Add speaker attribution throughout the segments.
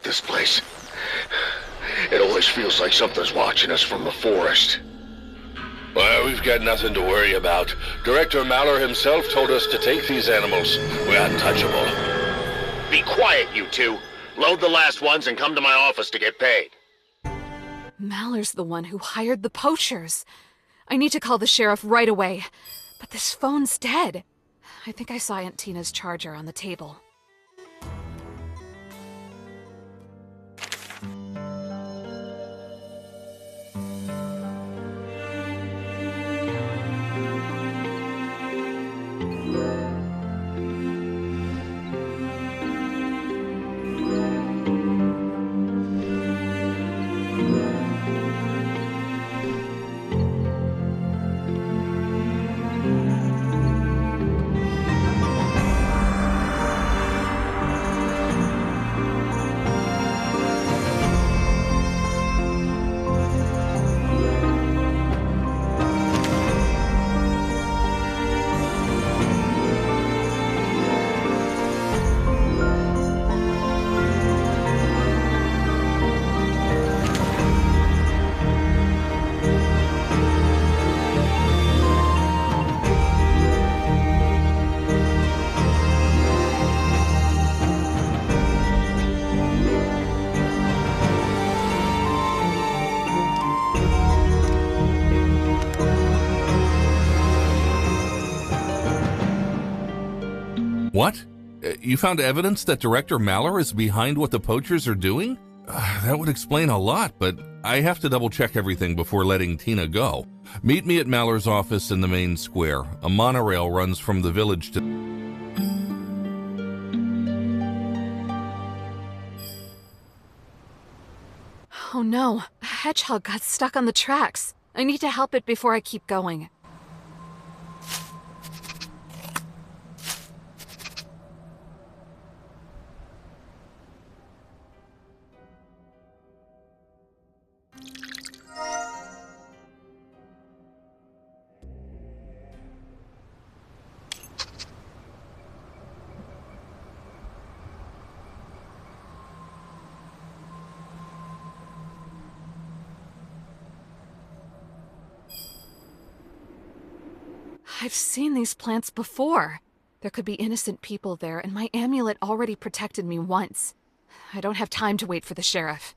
Speaker 1: this place. It always feels like something's watching us from the forest.
Speaker 2: Well, we've got nothing to worry about. Director Maller himself told us to take these animals. We're untouchable.
Speaker 1: Be quiet, you two. Load the last ones and come to my office to get paid.
Speaker 3: Maller's the one who hired the poachers. I need to call the sheriff right away. But this phone's dead. I think I saw Aunt Tina's charger on the table.
Speaker 4: What? You found evidence that Director Maller is behind what the poachers are doing? That would explain a lot, but I have to double-check everything before letting Tina go. Meet me at Maller's office in the main square. A monorail runs from the village to...
Speaker 3: Oh no, a hedgehog got stuck on the tracks. I need to help it before I keep going. I've seen these plants before. There could be innocent people there, and my amulet already protected me once. I don't have time to wait for the sheriff.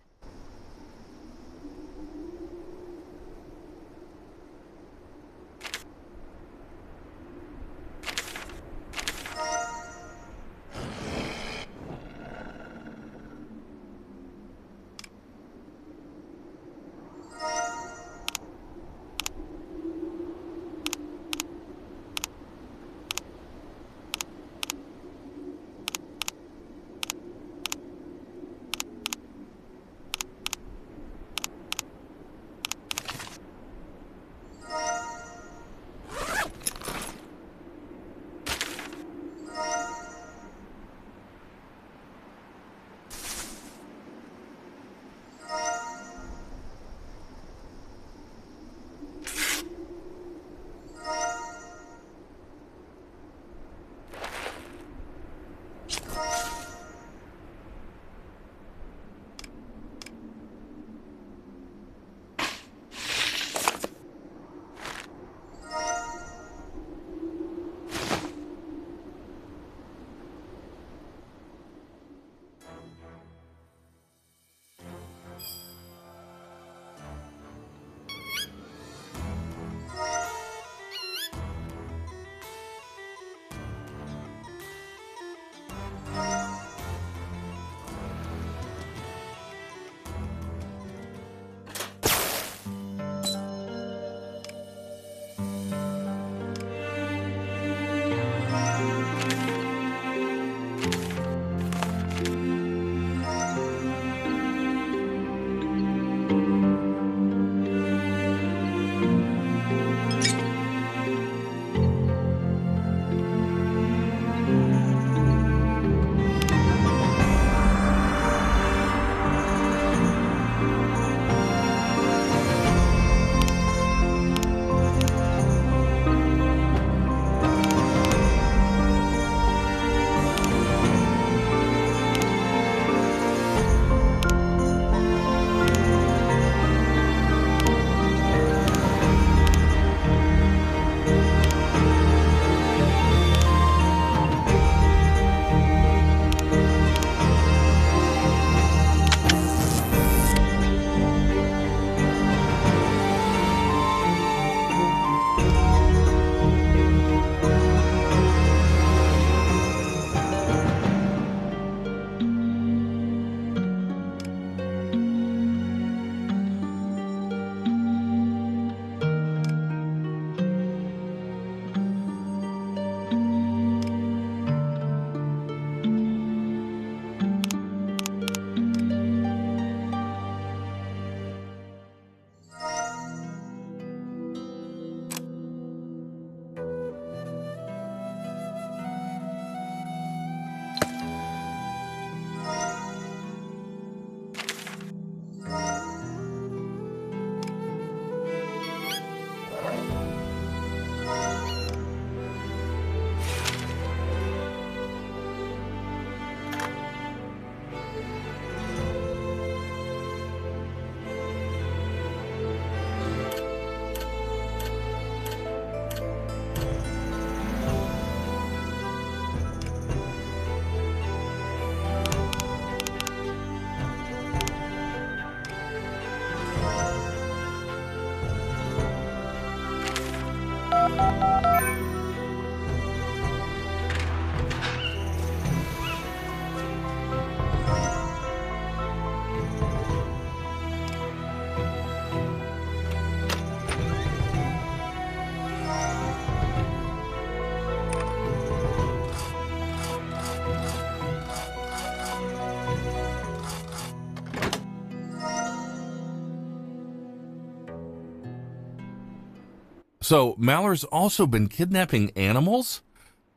Speaker 4: So, Maller's also been kidnapping animals?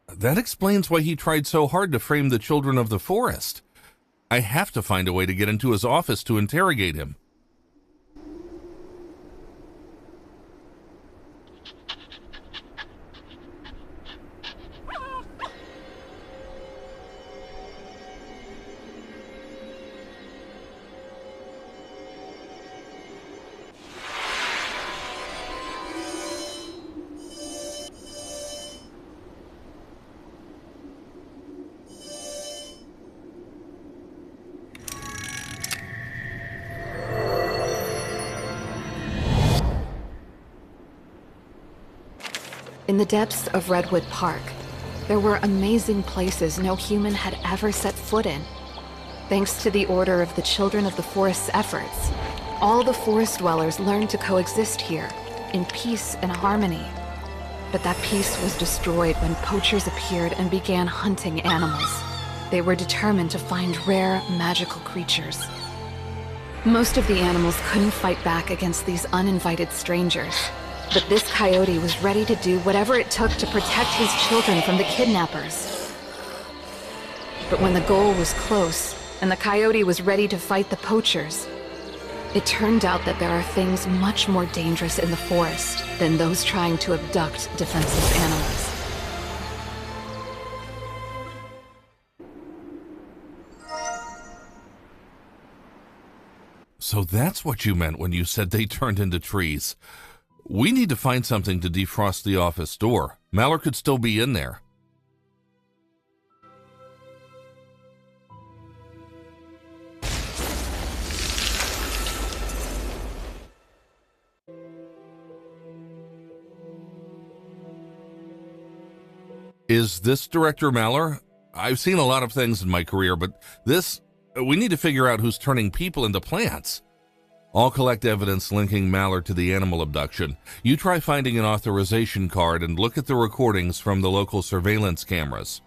Speaker 4: That explains why he tried so hard to frame the children of the forest. I have to find a way to get into his office to interrogate him.
Speaker 3: In the depths of Redwood Park, there were amazing places no human had ever set foot in. Thanks to the Order of the Children of the Forest's efforts, all the forest dwellers learned to coexist here, in peace and harmony. But that peace was destroyed when poachers appeared and began hunting animals. They were determined to find rare, magical creatures. Most of the animals couldn't fight back against these uninvited strangers. But this coyote was ready to do whatever it took to protect his children from the kidnappers. But when the goal was close, and the coyote was ready to fight the poachers, it turned out that there are things much more dangerous in the forest than those trying to abduct defenseless animals.
Speaker 4: So that's what you meant when you said they turned into trees. We need to find something to defrost the office door. Maller could still be in there. Is this Director Maller? I've seen a lot of things in my career, but we need to figure out who's turning people into plants. I'll collect evidence linking Maller to the animal abduction. You try finding an authorization card and look at the recordings from the local surveillance cameras.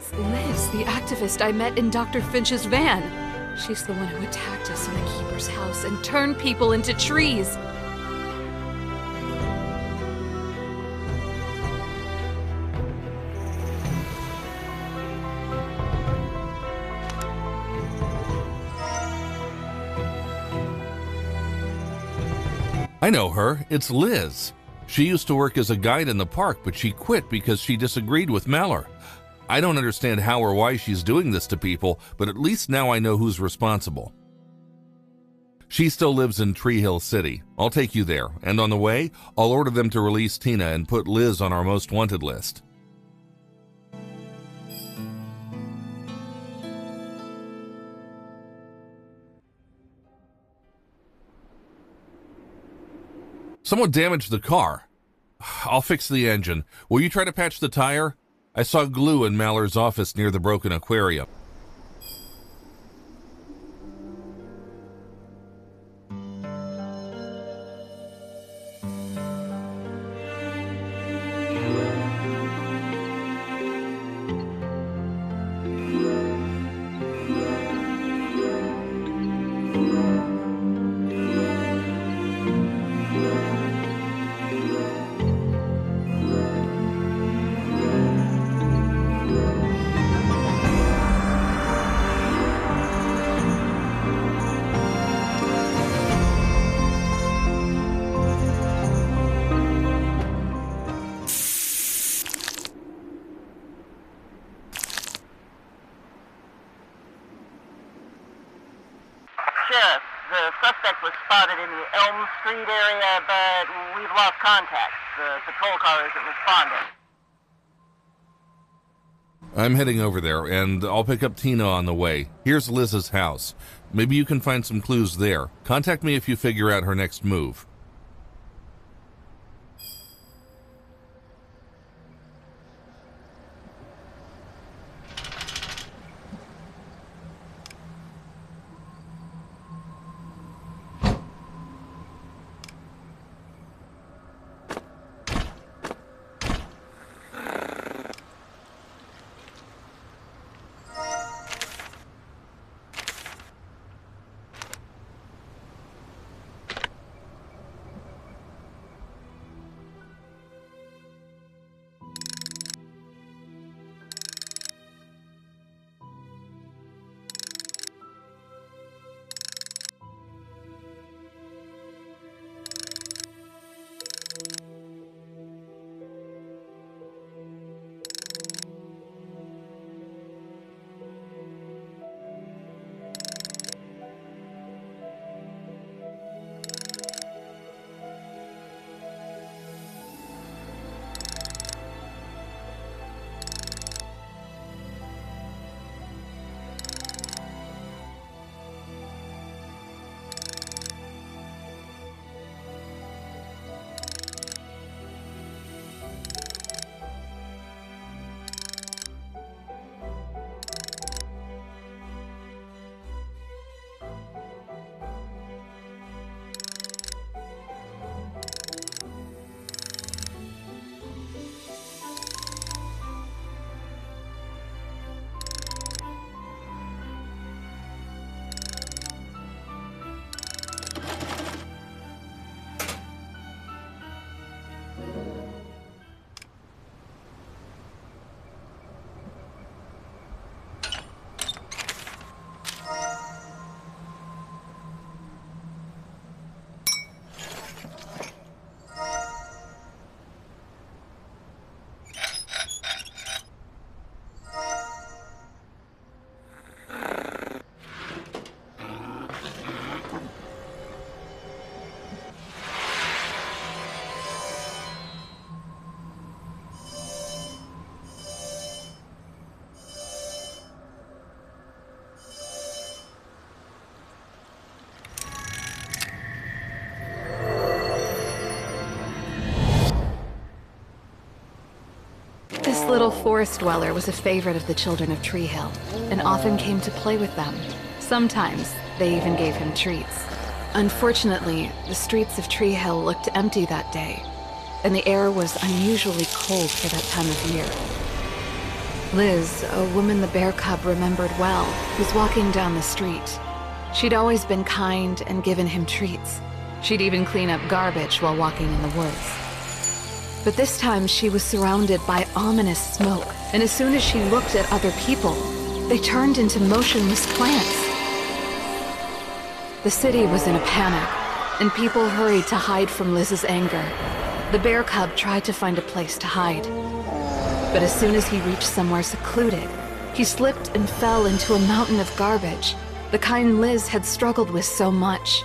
Speaker 3: It's Liz, the activist I met in Dr. Finch's van. She's the one who attacked us in the Keeper's house and turned people into trees.
Speaker 4: I know her. It's Liz. She used to work as a guide in the park, but she quit because she disagreed with Mallory. I don't understand how or why she's doing this to people, but at least now I know who's responsible. She still lives in Tree Hill City. I'll take you there, and on the way, I'll order them to release Tina and put Liz on our most wanted list. Someone damaged the car. I'll fix the engine. Will you try to patch the tire? I saw glue in Mallory's office near the broken aquarium.
Speaker 5: Sheriff, the suspect was spotted in the Elm Street area, but we've lost contact. The patrol car isn't responding.
Speaker 4: I'm heading over there, and I'll pick up Tina on the way. Here's Liz's house. Maybe you can find some clues there. Contact me if you figure out her next move.
Speaker 3: This little forest dweller was a favorite of the children of Tree Hill, and often came to play with them. Sometimes, they even gave him treats. Unfortunately, the streets of Tree Hill looked empty that day, and the air was unusually cold for that time of year. Liz, a woman the bear cub remembered well, was walking down the street. She'd always been kind and given him treats. She'd even clean up garbage while walking in the woods. But this time she was surrounded by ominous smoke, and as soon as she looked at other people, they turned into motionless plants. The city was in a panic, and people hurried to hide from Liz's anger. The bear cub tried to find a place to hide. But as soon as he reached somewhere secluded, he slipped and fell into a mountain of garbage, the kind Liz had struggled with so much.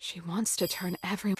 Speaker 3: She wants to turn everyone.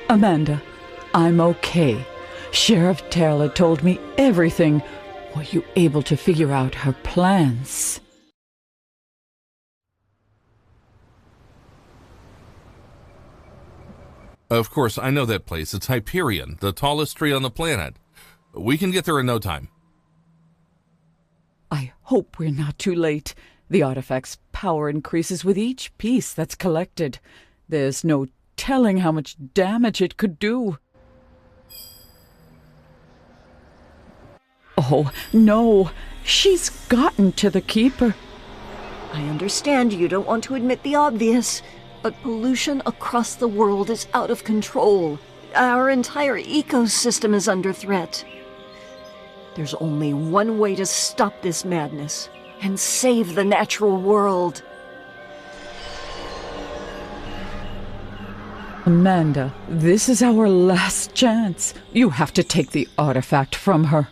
Speaker 6: Amanda, I'm okay. Sheriff Taylor told me everything. Were you able to figure out her plans?
Speaker 4: Of course, I know that place. It's Hyperion, the tallest tree on the planet. We can get there in no time.
Speaker 6: I hope we're not too late. The artifact's power increases with each piece that's collected. There's no telling how much damage it could do. Oh, no. She's gotten to the Keeper.
Speaker 7: I understand you don't want to admit the obvious, but pollution across the world is out of control. Our entire ecosystem is under threat. There's only one way to stop this madness and save the natural world.
Speaker 6: Amanda, this is our last chance. You have to take the artifact from her.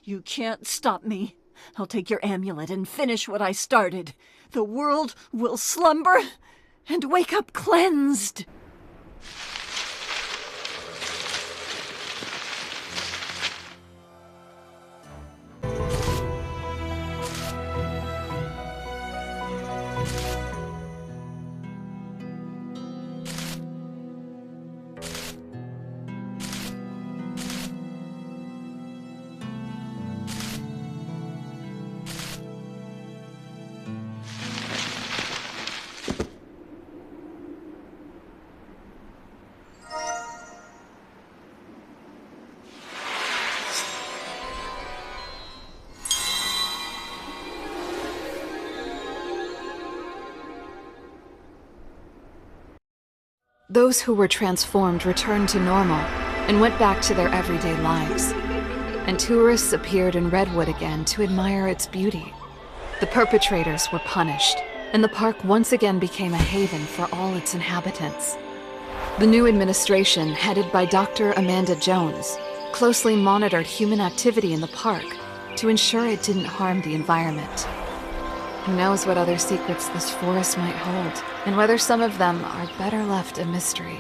Speaker 7: You can't stop me. I'll take your amulet and finish what I started. The world will slumber and wake up cleansed.
Speaker 3: Those who were transformed returned to normal and went back to their everyday lives. And tourists appeared in Redwood again to admire its beauty. The perpetrators were punished, and the park once again became a haven for all its inhabitants. The new administration, headed by Dr. Amanda Jones, closely monitored human activity in the park to ensure it didn't harm the environment. Who knows what other secrets this forest might hold, and whether some of them are better left a mystery.